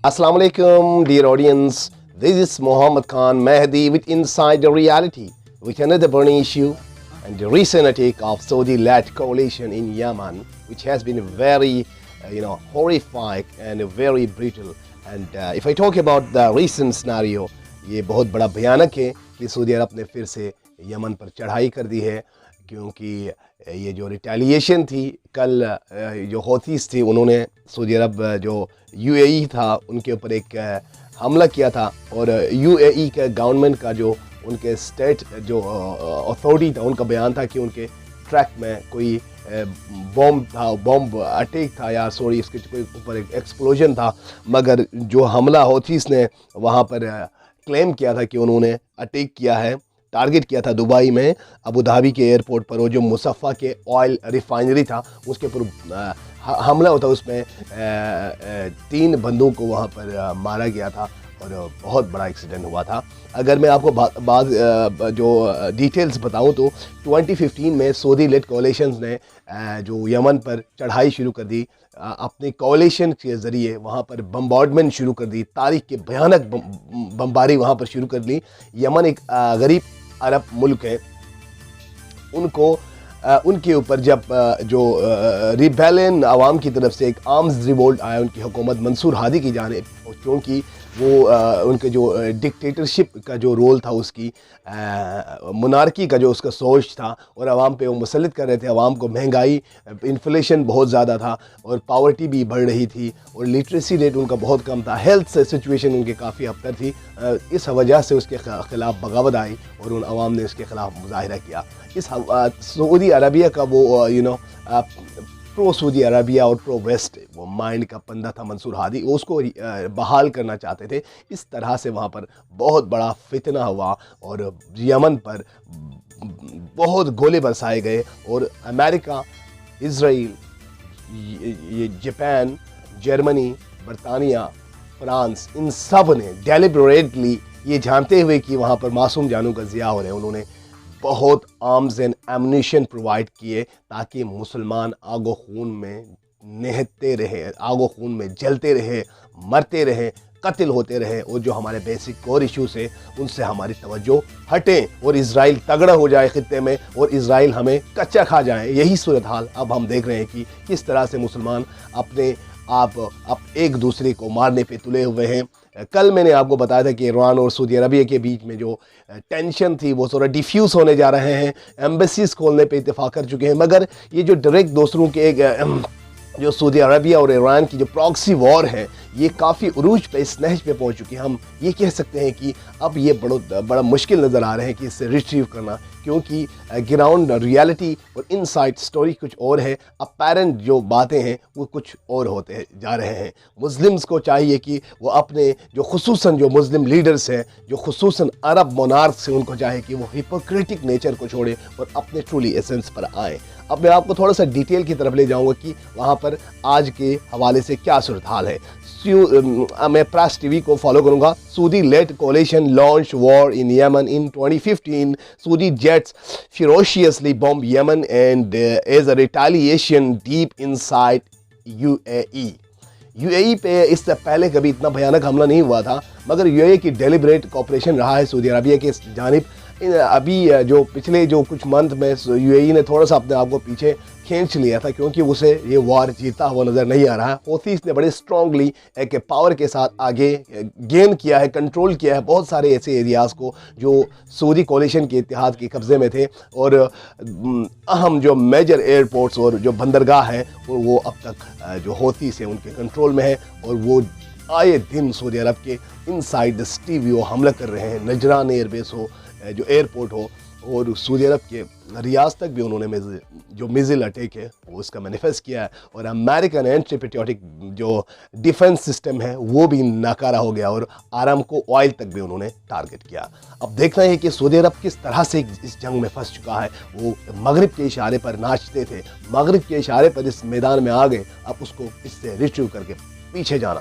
Assalamu alaikum, dear audience. This is Muhammad Khan Mehdi with Inside the Reality with another burning issue and the recent attack of Saudi-led coalition in Yemen, which has been very, horrific and very brutal. And if I talk about the recent scenario, یہ بہت بڑا بھیانک ہے کہ سعودی عرب نے پھر سے یمن پر چڑھائی کر دی ہے، کیونکہ یہ جو ریٹیلیشن تھی، کل جو ہوتھیز تھی انہوں نے سعودی عرب جو یو اے ای تھا ان کے اوپر ایک حملہ کیا تھا، اور یو اے ای کے گورنمنٹ کا جو ان کے اسٹیٹ جو اتھارٹی تھا ان کا بیان تھا کہ ان کے ٹریک میں کوئی بومب اٹیک تھا، یا سوری اس کے کوئی اوپر ایک ایکسپلوژن تھا، مگر جو حملہ ہوتھیز نے وہاں پر کلیم کیا تھا کہ انہوں نے اٹیک کیا ہے، ٹارگٹ کیا تھا دبئی میں ابو دھابی کے ایئرپورٹ پر، اور جو مصفہ کے آئل ریفائنری تھا اس کے اوپر حملہ ہوتا، اس میں 3 بندوں کو وہاں پر مارا گیا تھا اور بہت بڑا ایکسیڈنٹ ہوا تھا۔ اگر میں آپ کو بعض جو ڈیٹیلز بتاؤں تو 2015 میں سعودی لیڈ کولیشنز نے جو یمن پر چڑھائی شروع کر دی، اپنے کولیشن کے ذریعے وہاں پر بمبارڈمنٹ شروع کر دی، تاریخ کے بھیانک بمباری وہاں پر شروع کر لی۔ یمن ایک غریب عرب ملک ہے، ان کے اوپر جب جو ریبیلین عوام کی طرف سے ایک آرمز ریوولٹ آیا ان کی حکومت منصور ہادی کی جانب، کیونکہ وہ ان کے جو ڈکٹیٹرشپ کا جو رول تھا، اس کی منارکی کا جو اس کا سوچ تھا، اور عوام پہ وہ مسلط کر رہے تھے، عوام کو مہنگائی، انفلیشن بہت زیادہ تھا، اور پاورٹی بھی بڑھ رہی تھی، اور لٹریسی ریٹ ان کا بہت کم تھا، ہیلتھ سچویشن ان کی کافی ابتر تھی۔ اس وجہ سے اس کے خلاف بغاوت آئی اور ان عوام نے اس کے خلاف مظاہرہ کیا۔ اس سعودی عربیہ کا وہ پرو سعودی عربیہ اور پرو ویسٹ وہ مائنڈ کا بندہ تھا منصور ہادی، وہ اس کو بحال کرنا چاہتے تھے۔ اس طرح سے وہاں پر بہت بڑا فتنہ ہوا اور یمن پر بہت گولے برسائے گئے، اور امریکہ، اسرائیل، جاپان، جرمنی، برطانیہ، فرانس، ان سب نے ڈیلیبریٹلی یہ جانتے ہوئے کہ وہاں پر معصوم جانوں کا ضیاع ہو رہے ہیں، انہوں نے بہت آرمز اینڈ ایمونیشن پرووائڈ کیے تاکہ مسلمان آگ و خون میں نہتے رہے، آگ و خون میں جلتے رہے، مرتے رہے، قتل ہوتے رہے، اور جو ہمارے بیسک کور ایشوز ہیں ان سے ہماری توجہ ہٹیں، اور اسرائیل تگڑا ہو جائے خطے میں، اور اسرائیل ہمیں کچا کھا جائے۔ یہی صورتحال اب ہم دیکھ رہے ہیں کہ کس طرح سے مسلمان اپنے آپ ایک دوسرے کو مارنے پہ تلے ہوئے ہیں۔ کل میں نے آپ کو بتایا تھا کہ ایران اور سعودی عربیہ کے بیچ میں جو ٹینشن تھی وہ تھوڑا ڈیفیوز ہونے جا رہے ہیں، ایمبیسیز کھولنے پہ اتفاق کر چکے ہیں، مگر یہ جو ڈائریکٹ دوسروں کے ایک جو سعودی عربیہ اور ایران کی جو پراکسی وار ہے، یہ کافی عروج پہ، اس نہج پہ پہنچ چکی ہے۔ ہم یہ کہہ سکتے ہیں کہ اب یہ بڑا مشکل نظر آ رہے ہیں کہ اس سے ریٹریو کرنا، کیونکہ گراؤنڈ ریالٹی اور ان سائڈ سٹوری کچھ اور ہے، اپیرنٹ جو باتیں ہیں وہ کچھ اور ہوتے جا رہے ہیں۔ مسلمز کو چاہیے کہ وہ اپنے جو خصوصاً جو مسلم لیڈرز ہیں، جو خصوصاً عرب مونارکس ہیں، ان کو چاہیے کہ وہ ہپوکریٹک نیچر کو چھوڑیں اور اپنے ٹرولی ایسنس پر آئیں۔ اب میں آپ کو تھوڑا سا ڈیٹیل کی طرف لے جاؤں گا کہ وہاں پر آج کے حوالے سے کیا صورتحال ہے۔ میں پریس ٹی وی کو فالو کروں گا۔ سعودی lead coalition launched war in Yemen in 2015. Saudi jets ferociously bombed Yemen and as a retaliation deep inside UAE. UAE پہ اس سے پہلے کبھی اتنا بھیانک حملہ نہیں ہوا تھا، مگر UAE کی ڈیلیبریٹ کوپریشن رہا ہے سعودی عربیہ کے جانب۔ ابھی جو پچھلے جو کچھ منتھ میں UAE نے تھوڑا سا اپنے آپ کو پیچھے کھینچ لیا تھا، کیونکہ اسے یہ وار جیتا ہوا نظر نہیں آ رہا ہے۔ ہوتھیز نے بڑے اسٹرانگلی ایک پاور کے ساتھ آگے گین کیا ہے، کنٹرول کیا ہے بہت سارے ایسے ایریاز کو جو سعودی کولیشن کے اتحاد کے قبضے میں تھے، اور اہم جو میجر ایئرپورٹس اور جو بندرگاہ ہیں وہ اب تک جو ہوتھیز ہیں ان کے کنٹرول میں ہے، اور وہ آئے دن سعودی عرب کے ان سائڈ سٹی وہ حملہ کر رہے ہیں۔ نجران ایئر بیس ہو، جو ایئرپورٹ ہو، اور سعودی عرب کے ریاض تک بھی انہوں نے جو میزل اٹیک ہے وہ اس کا مینیفیسٹ کیا ہے، اور امریکن اینٹی پیٹریوٹک جو ڈیفنس سسٹم ہے وہ بھی ناکارہ ہو گیا، اور آرام کو آئل تک بھی انہوں نے ٹارگٹ کیا۔ اب دیکھنا ہے کہ سعودی عرب کس طرح سے اس جنگ میں پھنس چکا ہے۔ وہ مغرب کے اشارے پر ناچتے تھے، مغرب کے اشارے پر اس میدان میں آ گئے، اب اس کو اس سے ریٹریو کر کے پیچھے جانا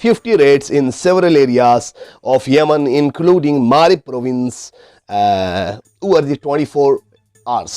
50 raids in several areas of Yemen, including Marib province, over the 24 hours.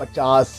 50